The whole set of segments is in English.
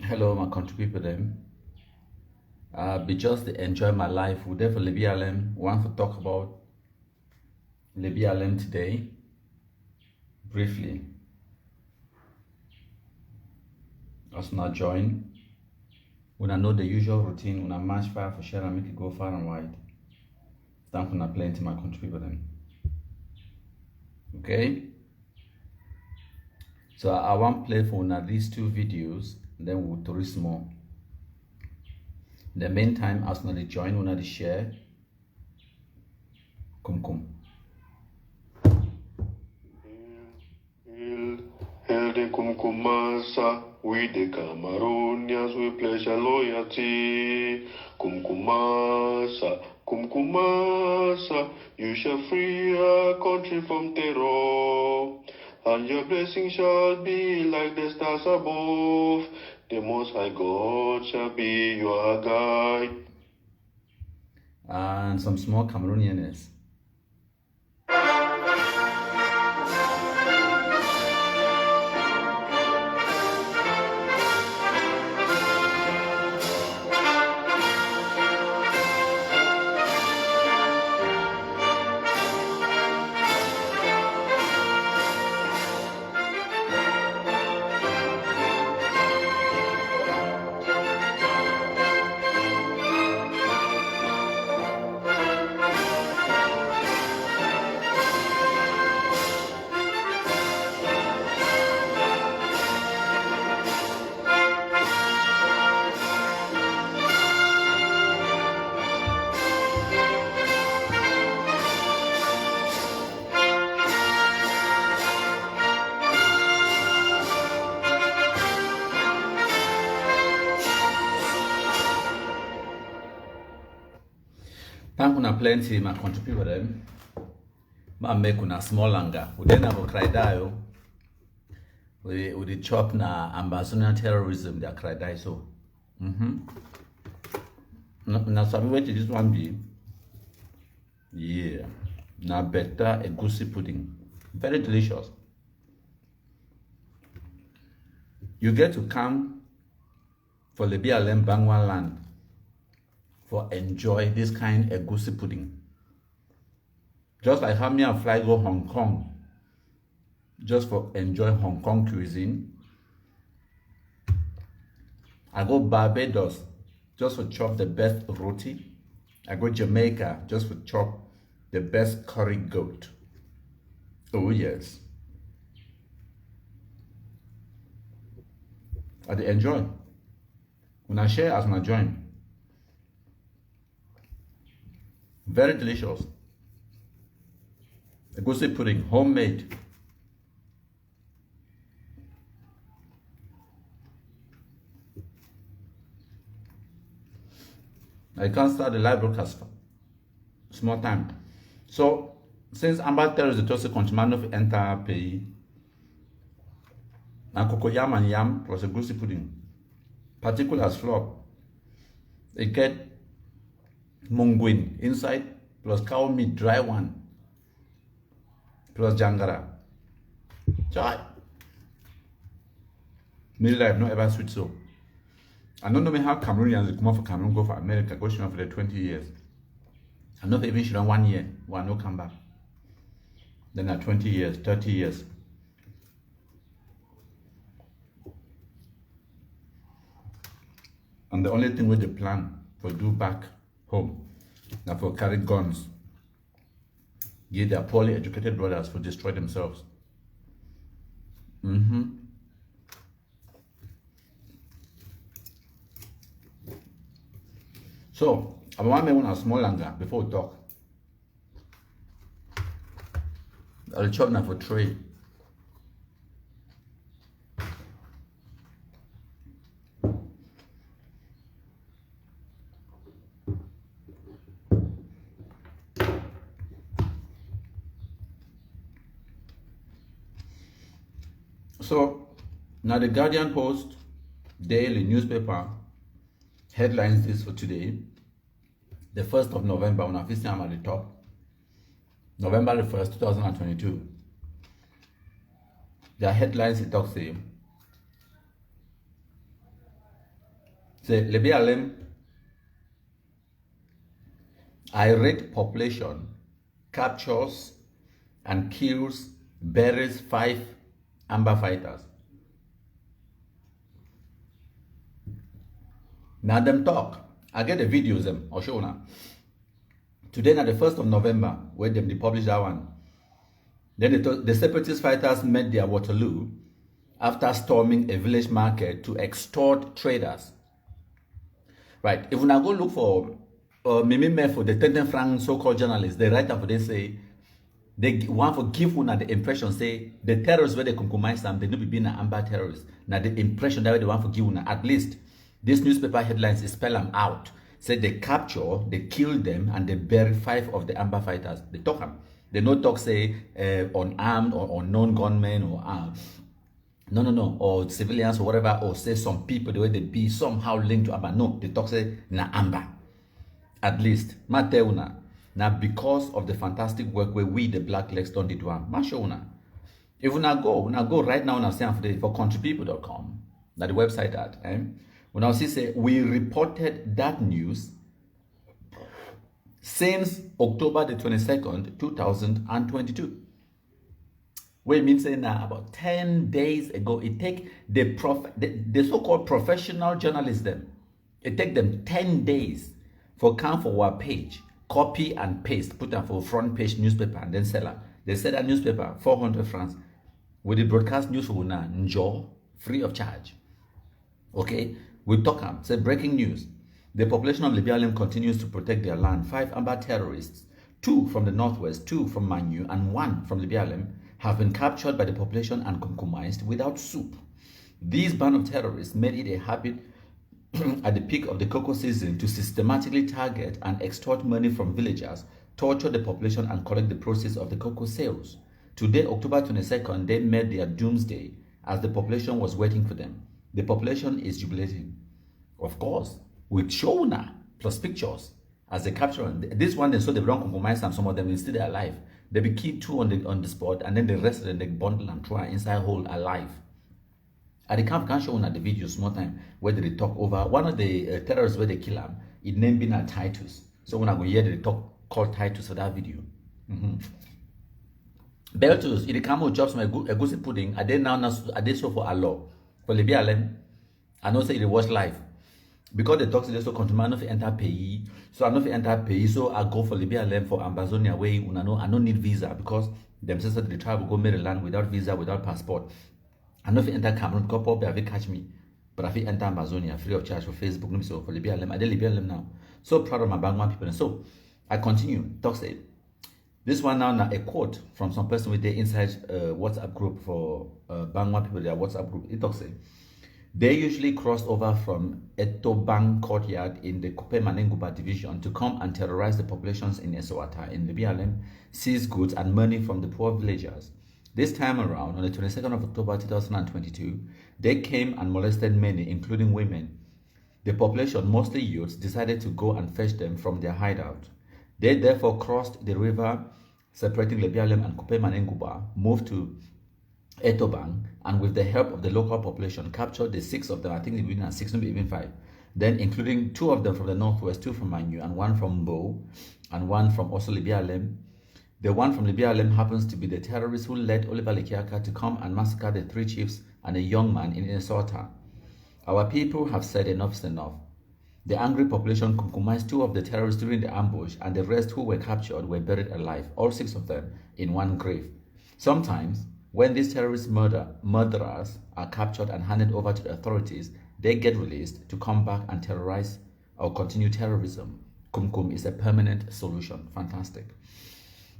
Hello, Ma Kontri Pipo Dem. Be just enjoy my life. We there for Lebi Alem. Want to talk about Lebi Alem today, briefly. As not join, when I know the usual routine, when I match fire for share and make it go far and wide. Thank you, plenty Ma Kontri Pipo Dem. Okay. So I want play for now these two videos, then we'll tourist more. In the meantime, as not join, when I share, come. Hail the Kumkumasa, we the Cameroonians, we pledge our loyalty. Kumkumasa, Kumkumasa, you shall free our country from terror. And your blessing shall be like the stars above. The Most High God shall be your guide. And some small Cameroonians. Thank you plenty, Ma Kontri Pipo Dem. Ma make una small longer. We then have a cry die. We the chop na Ambazonian terrorism, they cry die so. Now sabi wait this one be. Yeah. Now better a goosey pudding. Very delicious. You get to come for Lebi Alem Bangwa land for enjoy this kind of goosey pudding. Just like how me and fly go Hong Kong, just for enjoy Hong Kong cuisine. I go Barbados just for chop the best roti. I go Jamaica just for chop the best curry goat. Oh yes. I dey enjoy. When I share as my join. Very delicious. Egusi pudding, homemade. I can't start the live broadcast. Small time. So, since Amber is the Tosi Conchimano of enter pay, and cocoa yam and yam plus a goosey pudding, particulars flour. It get munguin inside plus cow meat, dry one, plus jangara. Chai. Me life not ever sweet so. I don't know me how Cameroonians come out for Cameroon, go for America, go for the 20 years. I know even should 1 year, one no come back. Then at 20 years, 30 years. And the only thing with the plan for do back home, now for carry guns, give their poorly educated brothers for destroy themselves. So, I want to make one small longer before we talk. I'll chop now for trade. So, now the Guardian Post, daily newspaper, headlines this for today, the 1st of November, when I visit I'm at the top, November the 1st, 2022. Their headlines it talks say, Say Lebialem irate population captures and kills, buries 5 amber fighters. Now them talk. I get the videos them. I'll show now. Today now the 1st of November, where them they publish that one. Then the separatist fighters met their Waterloo after storming a village market to extort traders. Right. If we now go look for Mimi for the 10 franc so-called journalists, they write up for they say they want to give one the impression say the terrorists where they compromise them, they don't be being an amber terrorists. Now the impression that they want to give one at least this newspaper headlines is spell them out. Say they capture, they kill them, and they bury 5 of the amber fighters. They talk them. They no talk say unarmed or unknown gunmen or armed. No, or civilians or whatever, or say some people the way they be somehow linked to Amber. No, they talk say na Amber. At least, Mateuna. Now because of the fantastic work where we the Black Legs don't do one, Mashona. If we now go right now for countrypeople.com, that the website that we now see say we reported that news since October the 22nd, 2022. What it means saying now about 10 days ago, it take the so-called professional journalists them. It take them 10 days for come for our page, copy and paste, put them for front page newspaper and then sell it. They sell that newspaper 400 francs with the broadcast news for now, enjoy free of charge. Okay, we talk them. Say breaking news: the population of Libya continues to protect their land. 5 amber terrorists, 2 from the northwest, 2 from Manu, and 1 from Libya have been captured by the population and compromised without soup. These band of terrorists made it a habit at the peak of the cocoa season to systematically target and extort money from villagers, torture the population, and collect the proceeds of the cocoa sales. Today, October 22nd, they met their doomsday as the population was waiting for them. The population is jubilating, of course, with Shona plus pictures as they capture them. This one, they saw they don't compromise them, some of them still alive. They be killed 2 on the spot, and then the rest of them they bundle and throw inside hole alive. At the camp can show on the video small time where they talk over one of the terrorists where they kill him. It named being a Titus. So when I go hear the talk called Titus for that video. Beltus, it come with jobs a goosey pudding. I did now so for a law for Libya. I know say it was live. Because the talks so country man no enter pay, so I no enter pay, so I go for Libya for Ambazonia way. I don't need visa because them says that they travel go Maryland without visa, without passport. I no enter Cameroon because probably have catch me, but I fit enter Amazonia free of charge for Facebook. No so for Libya I did Libya now. So proud of my Bangwan people. And so I continue. Talk say this one now a quote from some person with the inside WhatsApp group for Bangwan people. Their WhatsApp group. It talks say. They usually crossed over from Etobang courtyard in the Kupe Manenguba division to come and terrorize the populations in Eswata in Libya, seize goods and money from the poor villagers. This time around, on the 22nd of October 2022, they came and molested many, including women. The population, mostly youths, decided to go and fetch them from their hideout. They therefore crossed the river separating Lebialem and Kupe Manenguba, moved to Etobang, and with the help of the local population, captured the 6 of them. I think even 6, maybe even 5. Then including 2 of them from the northwest, 2 from Manu, and 1 from Bo, and 1 from also Libialem. The one from Libialem happens to be the terrorist who led Oliver Lekiaka to come and massacre the 3 chiefs and a young man in Esota. Our people have said enough is enough. The angry population compromised 2 of the terrorists during the ambush, and the rest who were captured were buried alive, all 6 of them, in one grave. Sometimes, when these terrorist murderers are captured and handed over to the authorities, they get released to come back and terrorize or continue terrorism. Kumkum is a permanent solution. Fantastic.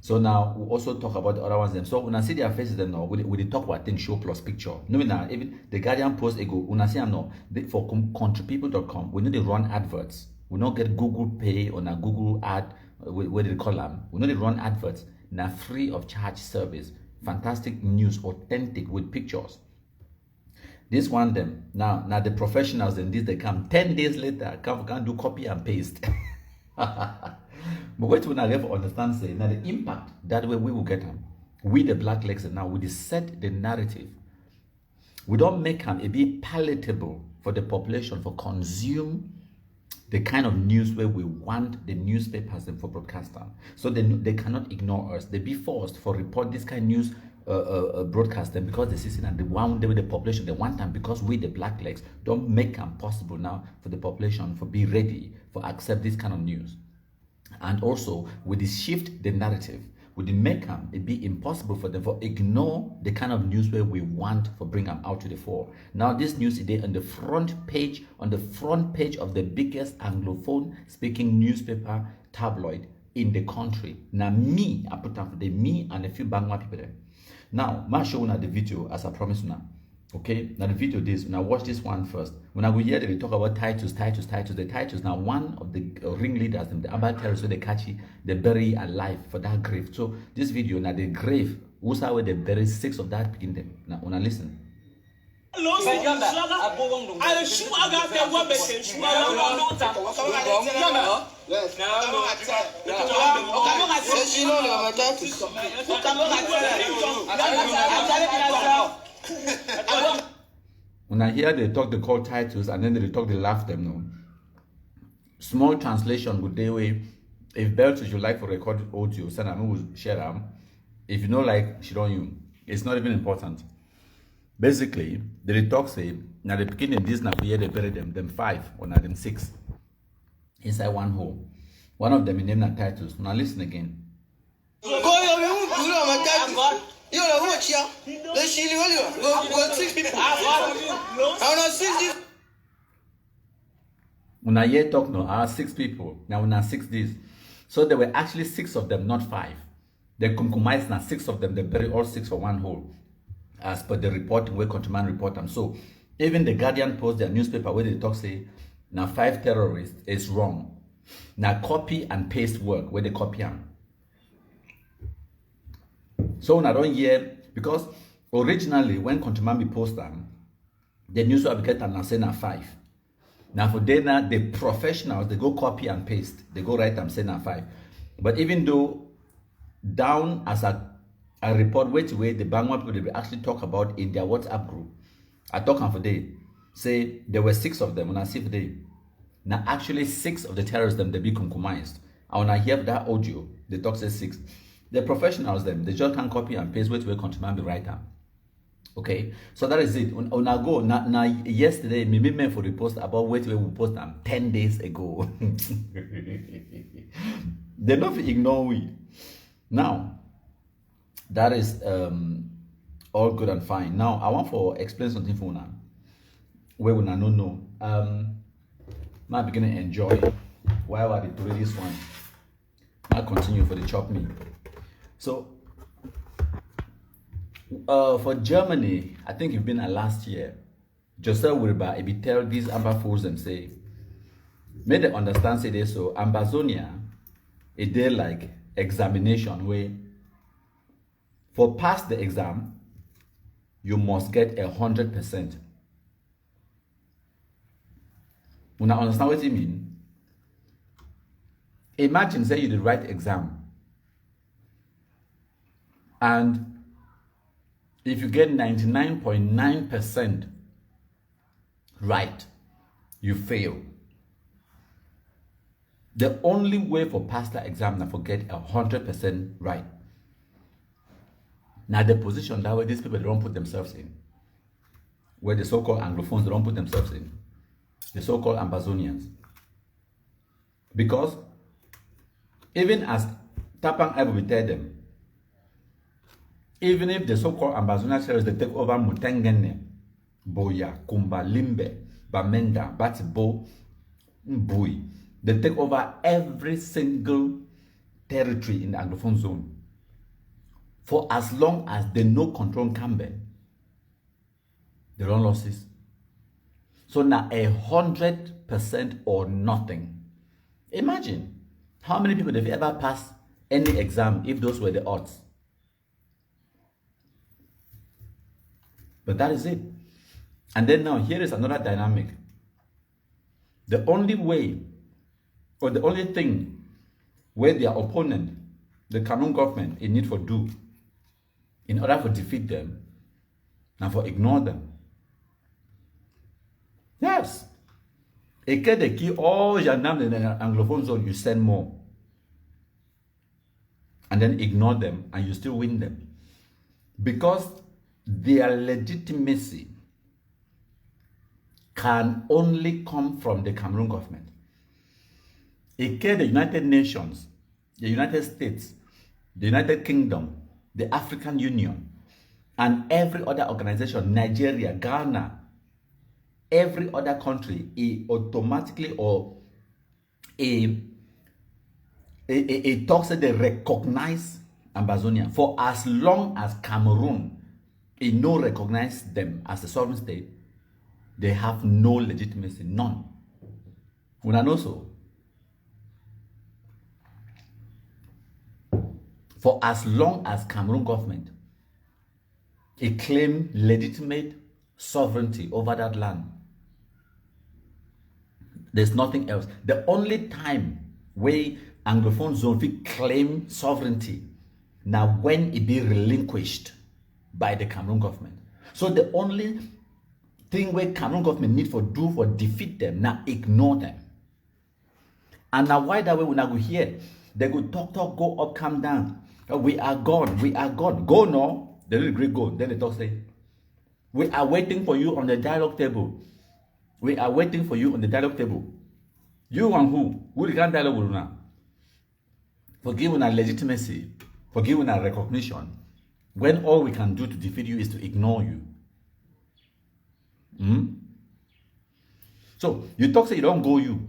So now we also talk about the other ones. Them. So when I see their faces, them now we talk about things show plus picture. No, now even the Guardian post ego. When I see them now for countrypeople.com, we need to run adverts. We not get Google Pay or a Google ad. Where they call them? We need to run adverts. Now free of charge service. Fantastic news, authentic with pictures. This one them now the professionals and this they come 10 days later can do copy and paste. But what we now have to understand say now the impact that way we will get them. We the black legs and now we set the narrative. We don't make them a bit palatable for the population for consume the kind of news where we want the newspapers and for broadcasting. So they cannot ignore us. They be forced for report this kind of news broadcasting because the system and the one day with the population they want them because we the black legs don't make them possible now for the population for be ready for accept this kind of news. And also with the shift the narrative with the make them it be impossible for them for ignore the kind of news where we want for bring them out to the fore. Now this news today on the front page of the biggest Anglophone speaking newspaper tabloid in the country. Now me, I put down for the me and a few Bangla people there. Now, I show you the video as I promised now. Okay, now the video this, now watch this one first. When I go here, they talk about titles. The titles. Now, one of the ringleaders, the Abba terrorists, so they catch it, they bury alive for that grave. So this video, now the grave, also where they bury 6 of that in them. Now, when I listen. When I hear they talk, they call titles, and then they talk, they laugh them. No. Small translation would they way. If Belt you like for recorded audio, send them, will share them. If you know, like, she don't you. It's not even important. Basically, the talk say, now the beginning this now here they bury them 5 or now them 6 inside one hole. One of them in name and titles. Now listen again. When I hear talk now, 6 people. Now when I 6 this. So there were actually 6 of them, not 5. They compromised now 6 of them, they bury all 6 for one hole. As per the reporting where Countryman report them. So even the Guardian post their newspaper where they talk say now 5 terrorists is wrong. Now copy and paste work where they copy them. So when I don't hear because originally when Countryman be post them, the newspaper get and say now 5. Now for them now the professionals they go copy and paste. They go write and say now 5. But even though down as a report way the Bangla people they actually talk about in their WhatsApp group. I talk on for day. Say there were 6 of them when I see for day. Now actually 6 of the terrorists them they be compromised. And when I hear that audio, they talk say 6. The professionals them they just can copy and paste way Countryman be writer. Okay, so that is it. When I go now yesterday, me meant for the post about we post them 10 days ago. They don't ignore we. Now that is all good and fine. Now I want to explain something for now. Where we don't know. I begin to enjoy while I do this one. I continue for the chop me. So for Germany, I think you've been at last year. Joseph Wilbur, if you tell these Amber fools and say, may they understand say this so Ambazonia, a day like examination where for pass the exam, you must get 100%. When I understand what you mean, imagine say you did write exam. And if you get 99.9% right, you fail. The only way for pass that exam is to get 100% right. Now the position that way these people they don't put themselves in, where the so-called Anglophones they don't put themselves in, the so-called Ambazonians. Because even as Tapang Ibo will tell them, even if the so-called Ambazonian terrorists they take over Mutengene, Boya, Kumba, Limbe, Bamenda, Batibo, Mbui, they take over every single territory in the Anglophone zone. For as long as they no control Campbell, they run losses. So now 100% or nothing. Imagine how many people have ever passed any exam if those were the odds. But that is it. And then now here is another dynamic. The only way, or the only thing where their opponent, the Cameroon government, in need for do, in order to defeat them, and for ignore them. Yeah. Yes. Et que de qui, oh, gendarmes in the Anglophone zone, you send more. And then ignore them, and you still win them. Because their legitimacy can only come from the Cameroon government. Et que the United Nations, the United States, the United Kingdom, the African Union, and every other organization, Nigeria, Ghana, every other country, automatically or talks that they recognize Ambazonia. For as long as Cameroon no recognize them as a sovereign state, they have no legitimacy, none. Una know so. For as long as Cameroon government claim legitimate sovereignty over that land, there's nothing else. The only time where Anglophone zone claim sovereignty now when it be relinquished by the Cameroon government. So the only thing where Cameroon government need for do for defeat them, now ignore them. And now why that way when I go here, they go talk, go up, come down. We are gone, we are gone. Go no, they don't agree, go. Then they talk say, we are waiting for you on the dialogue table. We are waiting for you on the dialogue table. You and who? Who can dialogue with now? For giving our legitimacy, for giving our recognition, when all we can do to defeat you is to ignore you. So you talk say you don't go you.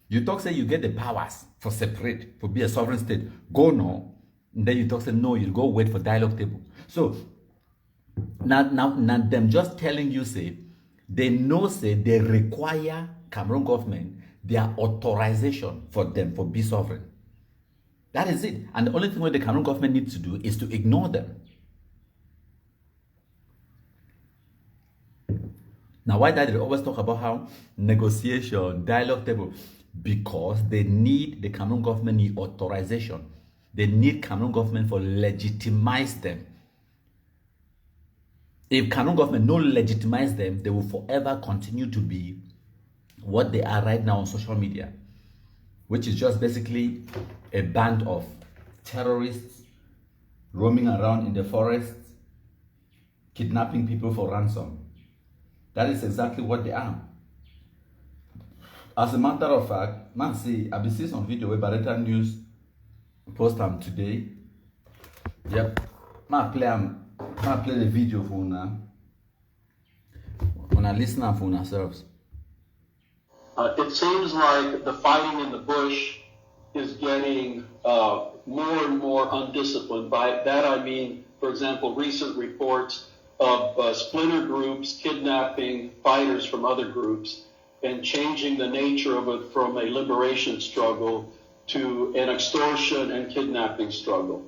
You talk say you get the powers for separate, for be a sovereign state. Go no. And then you talk say no, you go wait for dialogue table. So now them just telling you say they know say they require Cameroon government their authorization for them for be sovereign. That is it. And the only thing what the Cameroon government needs to do is to ignore them. Now, why did they always talk about how negotiation, dialogue table? Because they need the Cameroon government need authorization. They need Cameroon government for legitimize them. If Cameroon government no legitimize them, they will forever continue to be what they are right now on social media, which is just basically a band of terrorists roaming around in the forests, kidnapping people for ransom. That is exactly what they are. As a matter of fact, man, see, I've been seeing some video where Barretta News post them today. Yep. Man, play the video for now. When I listen for ourselves. It seems like the fighting in the bush is getting more and more undisciplined. By that I mean, for example, recent reports of splinter groups kidnapping fighters from other groups and changing the nature of it from a liberation struggle to an extortion and kidnapping struggle.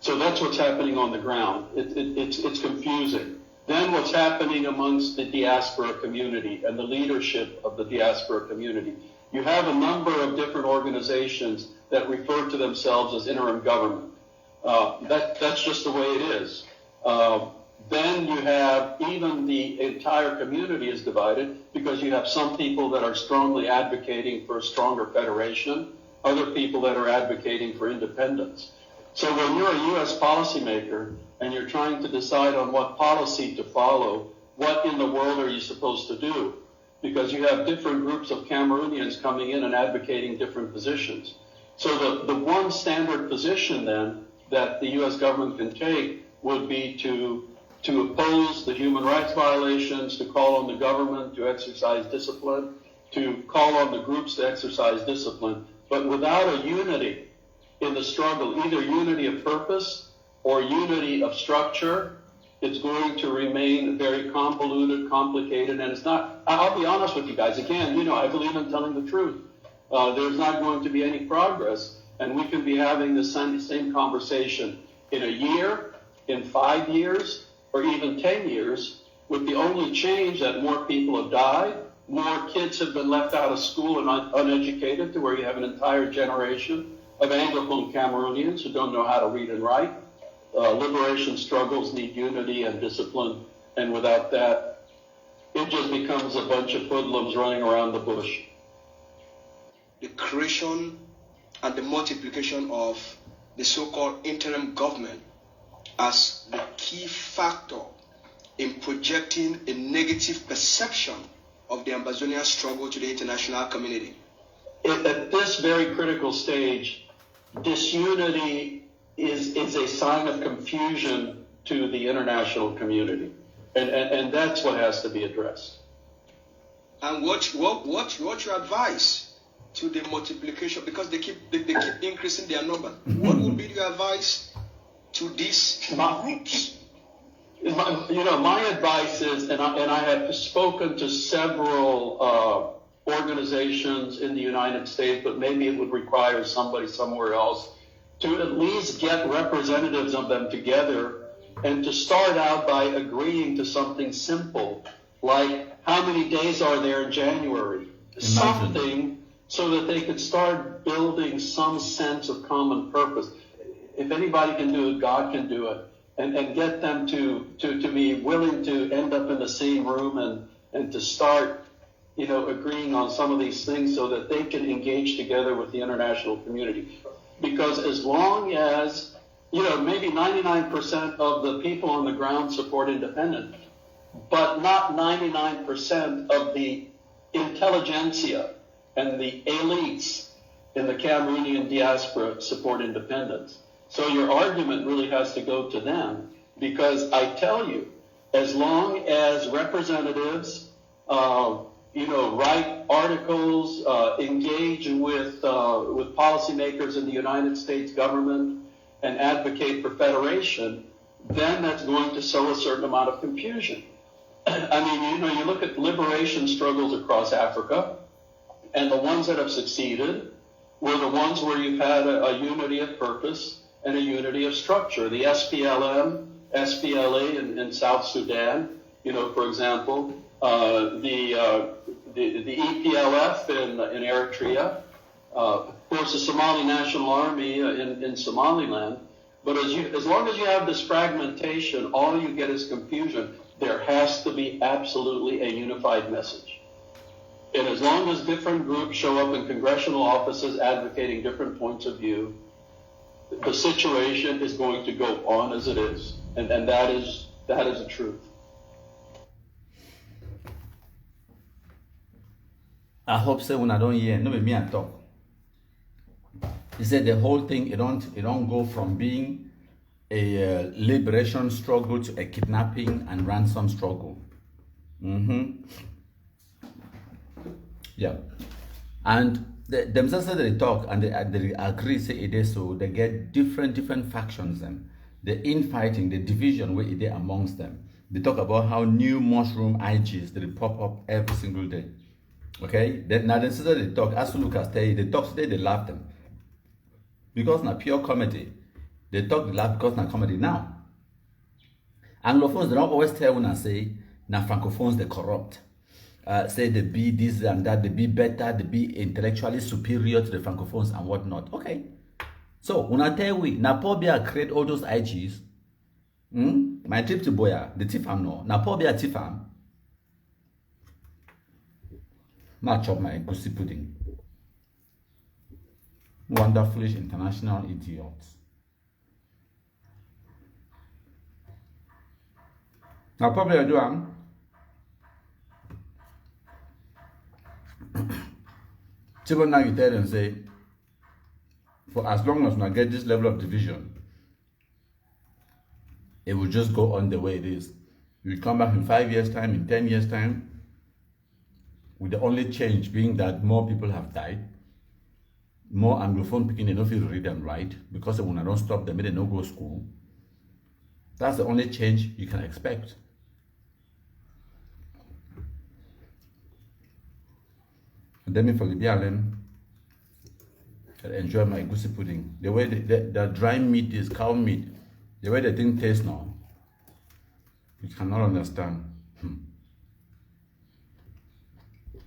So that's what's happening on the ground. It's confusing. Then what's happening amongst the diaspora community and the leadership of the diaspora community. You have a number of different organizations that refer to themselves as interim government. That's just the way it is. Then you have even the entire community is divided because you have some people that are strongly advocating for a stronger federation, other people that are advocating for independence. So when you're a U.S. policymaker and you're trying to decide on what policy to follow, what in the world are you supposed to do? Because you have different groups of Cameroonians coming in and advocating different positions. So the one standard position then that the U.S. government can take would be to oppose the human rights violations, to call on the government to exercise discipline, to call on the groups to exercise discipline, but without a unity in the struggle, either unity of purpose or unity of structure, it's going to remain very convoluted, complicated, and it's not, I'll be honest with you guys, again, I believe in telling the truth. There's not going to be any progress, and we can be having the same conversation in a year, in 5 years, or even 10 years, with the only change that more people have died, more kids have been left out of school and uneducated, to where you have an entire generation of Anglophone Cameroonians who don't know how to read and write. Liberation struggles need unity and discipline, and without that, it just becomes a bunch of hoodlums running around the bush. The creation and the multiplication of the so-called interim government as the key factor in projecting a negative perception of the Ambazonian struggle to the international community. At this very critical stage, disunity is a sign of confusion to the international community. And that's what has to be addressed. And what's your advice to the multiplication, because they keep increasing their number? What would be your advice to these groups? My advice is, and I have spoken to several organizations in the United States, but maybe it would require somebody somewhere else to at least get representatives of them together and to start out by agreeing to something simple, like how many days are there in January? Something so that they could start building some sense of common purpose. If anybody can do it, God can do it. And get them to be willing to end up in the same room and to start, agreeing on some of these things so that they can engage together with the international community. Because as long as, maybe 99% of the people on the ground support independence, but not 99% of the intelligentsia and the elites in the Cameroonian diaspora support independence. So your argument really has to go to them, because I tell you, as long as representatives, write articles, engage with policymakers in the United States government, and advocate for federation, then that's going to sow a certain amount of confusion. I mean, you look at liberation struggles across Africa, and the ones that have succeeded were the ones where you've had a unity of purpose and a unity of structure. The SPLM, SPLA in South Sudan, for example, the EPLF in Eritrea, of course the Somali National Army in Somaliland. But as long as you have this fragmentation, all you get is confusion. There has to be absolutely a unified message. And as long as different groups show up in congressional offices advocating different points of view, the situation is going to go on as it is. And that is the truth. I hope so when I don't hear, no me I talk. He said the whole thing, it don't go from being a liberation struggle to a kidnapping and ransom struggle. Yeah. And themselves they talk and they agree say it is so. They get different factions and the infighting, the division where it is amongst them. They talk about how new mushroom IGs they pop up every single day. Okay? Then now they talk, as Lucas tell you, they talk today, they laugh them. Because now pure comedy. They talk, they laugh because now comedy. Now, Anglophones, they don't always tell when I say, now Francophones, they corrupt. Say they be this and that, they be better, they be intellectually superior to the Francophones and whatnot. Okay. So, when I tell we, now Pobia create all those IGs, my trip to Boya, the Tifam no, now Pobia Tifam, now chop my goosey pudding. Wonderfully international idiots. Now probably I do Chibo now you tell them say, for as long as we get this level of division, it will just go on the way it is. We come back in 5 years' time, in 10 years' time, with the only change being that more people have died. More Anglophone picking, they don't feel read and write because when I don't stop them, they don't go to school. That's the only change you can expect. And then for the BLM, I enjoy my goosey pudding. The way the dry meat is cow meat, the way the thing tastes now, you cannot understand.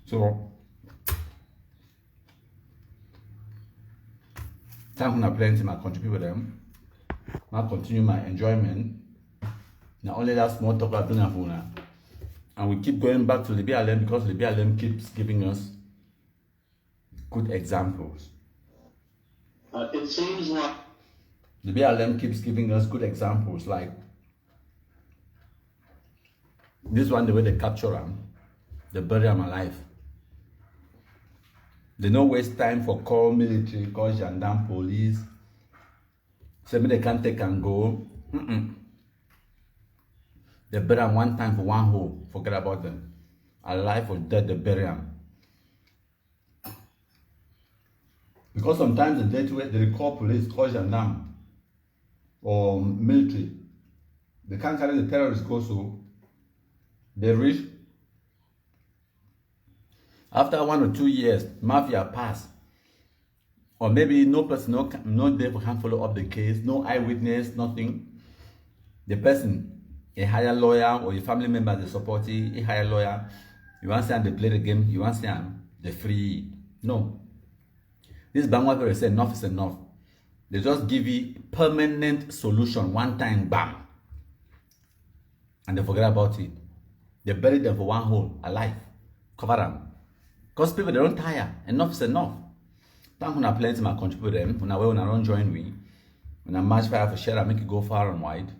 So, thank you plenty Ma Kontri Pipo Dem. I continue my enjoyment. Now only that small talk I've done for now. And we keep going back to the BLM because the BLM keeps giving us good examples. It seems like The BLM keeps giving us good examples, like this one, the way they capture them, they bury them alive. They don't waste time for call military, call gendarme, police. Say me they can't take and go. They bury them one time for one hole. Forget about them. Alive or dead, they bury them. Because sometimes the dead way they call police, call gendarme, or military. They can't carry the terrorists go, so they reach. After 1 or 2 years, mafia pass. Or maybe no person, no devil can follow up the case, no eyewitness, nothing. The person, a higher lawyer or a family member, they support it, a higher lawyer. You want to say they play the game, you want to say they free. No. This Bangwa people say enough is enough. They just give you permanent solution, one time, bam. And they forget about it. They bury them for one hole, alive. Cover them. Because people, they don't tire. Enough is enough. Thank when I plenty my country with them, when I don't join me, when I match fire for share, I make it go far and wide.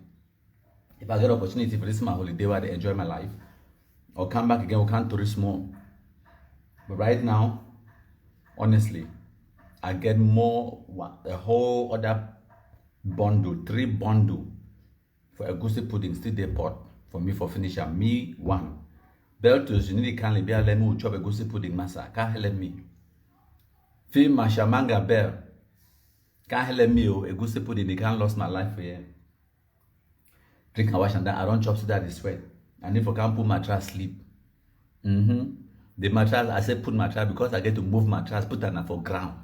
If I get opportunity for this my holiday where I enjoy my life, I'll come back again, we can't tourist more. But right now, honestly, I get more, a whole other bundle, 3 bundle for a goosey pudding, still they pot for me for finisher. Me, 1. Beltos, you need to kindly be a let me chop a goosey pudding massa. Can't help me. Feel my shamanga bell. Can't help me, a goosey pudding, they can't lost my life for you. Drink and wash and then I don't chop so that is sweat. And if I can't put my trash sleep. The mattress, I say put mattress because I get to move mattress, put that for ground.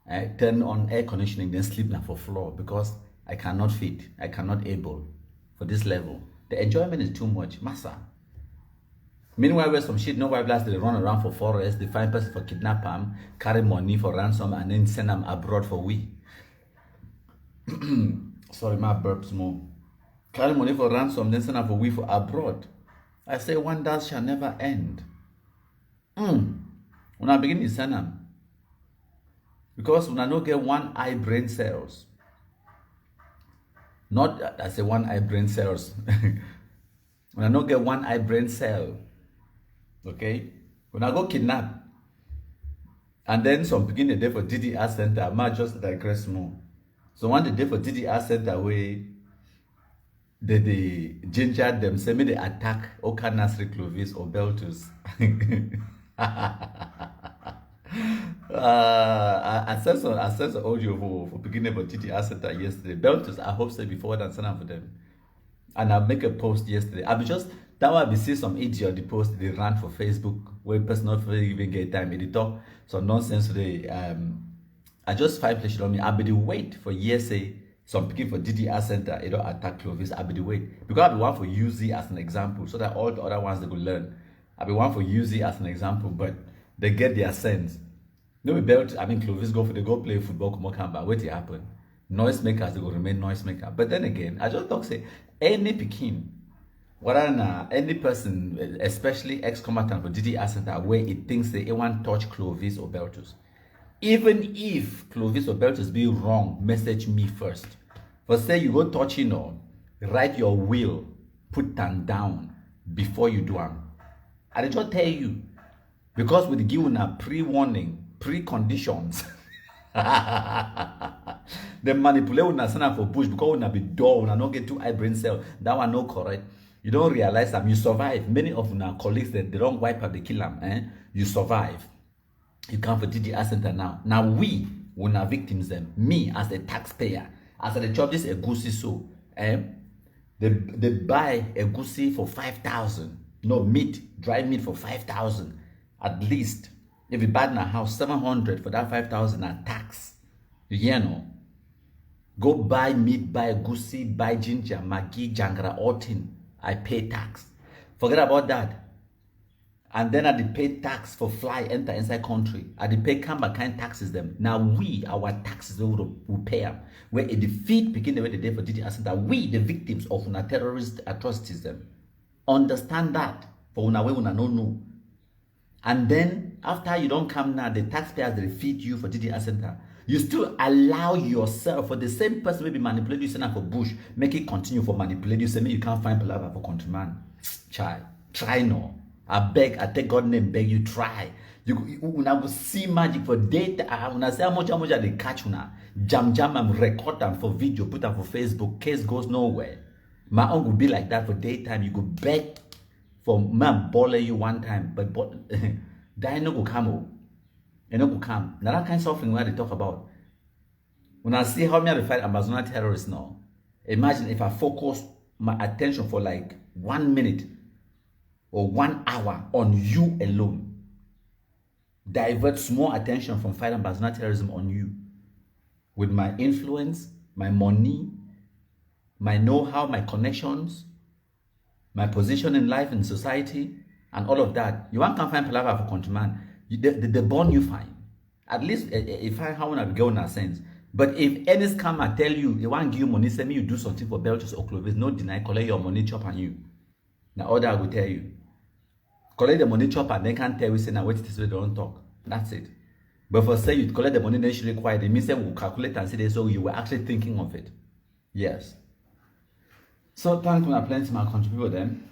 I turn on air conditioning, then sleep now for floor because I cannot fit, I cannot able for this level. The enjoyment is too much, massa. Meanwhile, where some shit, no wife blast, they run around for forest, they find person for kidnap them, carry money for ransom, and then send them abroad for we. Sorry, my burps more. Carry money for ransom, then send them for we for abroad. I say wonders shall never end. When I begin to send them, because when I don't get one eye brain cells, not I say one eye brain cells. When I don't get one eye brain cell, okay? When I go kidnap, and then some begin the day for DDR center, I might just digress more. So one the day for DDR center where they ginger them, say me they attack Oka Nasri Clovis or Beltus. I sent some audio for beginning for TTR Center yesterday. Beltus, I hope so before that send for them. And I make a post yesterday. I be just that way I be see some idiot the post they ran for Facebook where person not even get time. They talk some nonsense today. I just 5 places on me. I be the wait for years say some people for DDR Center, they don't attack Clovis. I be the wait. Because I be one for UZ as an example, so that all the other ones they could learn. I be one for UZ as an example, but they get their sense. No be belt, I mean Clovis they go play football, come back. What happen? Noisemakers, they go remain noisemaker. But then again, I just talk say any Pekin, whether any person, especially ex-combatant for DDR Center, where it thinks they want touch Clovis or Beltus. Even if Clovis or Beltus be wrong, message me first. For say you go touch write your will, put them down before you do them. I just tell you, because we give a pre-warning, pre-conditions. They manipulate una send for bush because una be dull, una not get 2 eye brain cell. That one no correct. You don't realize that you survive. Many of our colleagues that they don't wipe out the kill them, you survive. You come for DDR Center now. Now we una victims them. Me as a taxpayer, as a job this a goosey so, they buy a goosey for 5,000. No meat, dry meat for 5,000 at least. If you buy in a house, 700 for that 5,000 are tax. You know. Go buy meat, buy goosey, buy ginger, maggi, jangra, all thing. I pay tax. Forget about that. And then I pay tax for fly enter inside country. I pay kind taxes them. Now we, our taxes, we will pay them. Where a defeat begin the way the day for DDR Center. We, the victims of terrorist atrocities them. Understand that. for una way una no know. And then after you don't come now, the taxpayers they feed you for DDR center. You still allow yourself for the same person maybe manipulate you, send her for bush, make it continue for manipulate you, say me you can't find palaver for countryman. Child, try no. I beg, I take God name, beg you try. You will see magic for data. Una say how much they catch una. Jam and record them for video, put them for Facebook. Case goes nowhere. My own would be like that for daytime. You go beg for man baller you one time, but that no go come. You no go come. Now that kind of suffering where they talk about. When I see how many fight Amazon terrorists now, imagine if I focus my attention for like 1 minute or 1 hour on you alone. Divert small attention from fighting Amazon terrorism on you. With my influence, my money, my know-how, my connections, my position in life and society, and all of that. You can't find palaver for countryman. The bond you find. At least if I have one go in a sense. But if any scammer tell you, they want to give you money, say me you do something for Belchus or Clovis, no deny, collect your money, chop on you. Now all that I will tell you. Collect the money, chop and they can't tell you, say now wait till they don't talk. That's it. But for say you collect the money, then she require, it means they will calculate and say this, so you were actually thinking of it. Yes. So thank you, I plenty my country people then.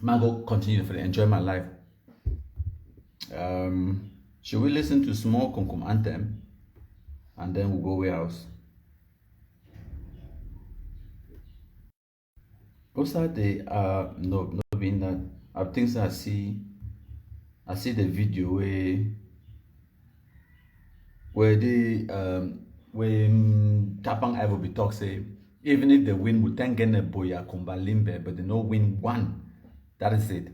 I go continue to enjoy my life. Should we listen to small Kumkum anthem and then we'll go warehouse? Also they no being that I think I see the video where the when Tapang Ivo be talk say even if they win we thank a boya kumba limbe but they no win one. That is it.